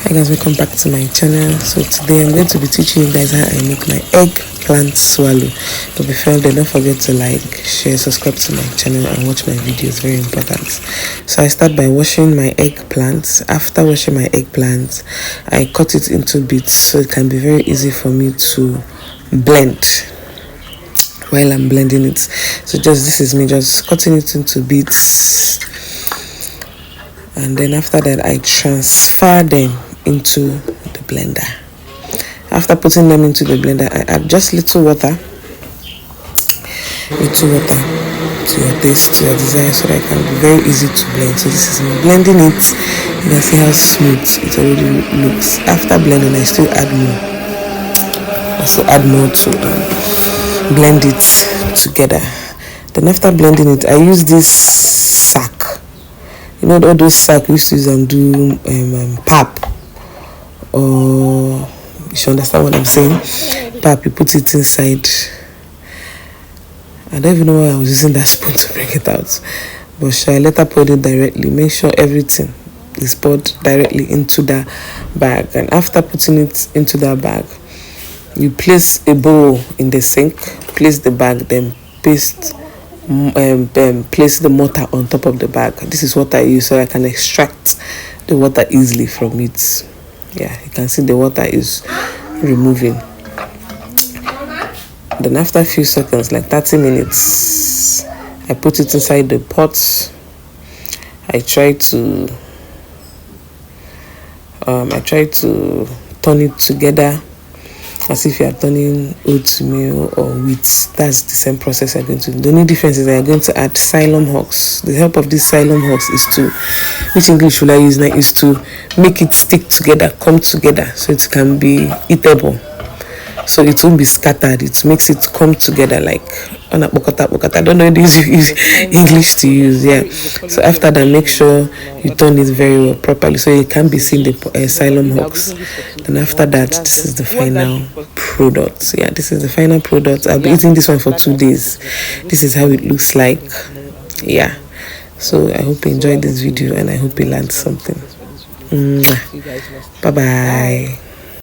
Hi guys, welcome back to my channel. So today I'm going to be teaching you guys how I make my eggplant swallow. But before then, don't forget to like, share, subscribe to my channel and watch my videos, very important. So I start by washing my eggplant. After washing my eggplant, I cut it into bits so it can be very easy for me to blend while I'm blending it. So this is me just cutting it into bits, and then after that I transfer them into the blender. After putting them into the blender, I add just little water to your taste, to your desire, so that it can be very easy to blend. So this is me blending it. You can see how smooth it already looks. After blending, I still add more to blend it together. Then after blending it, I use this sack. You know all those sack we used to use and do pap, or you should understand what I'm saying. Pap, you put it inside. I don't even know why I was using that spoon to bring it out, but I later poured it directly. Make sure everything is poured directly into the bag, and after putting it into that bag, you place a bowl in the sink, place the bag, then place the mortar on top of the bag. This is what I use so I can extract the water easily from it. Yeah, you can see the water is removing. Then after a few seconds, like 30 minutes, I put it inside the pot. I try to turn it together as if you are turning oatmeal or wheat. That's the same process I'm going to do. The only difference is I'm going to add xylem husk. The help of this xylem husk is which English will I use now, is to make it stick together, come together, so it can be eatable. So it won't be scattered. It makes it come together like I don't know this English to use. Yeah. So after that, make sure you turn it very well properly so you can be seeing the xylem hooks. And after that, this is the final product. Yeah, this is the final product. I'll be eating this one for 2 days. This is how it looks like. Yeah. So I hope you enjoyed this video and I hope you learned something. Bye bye.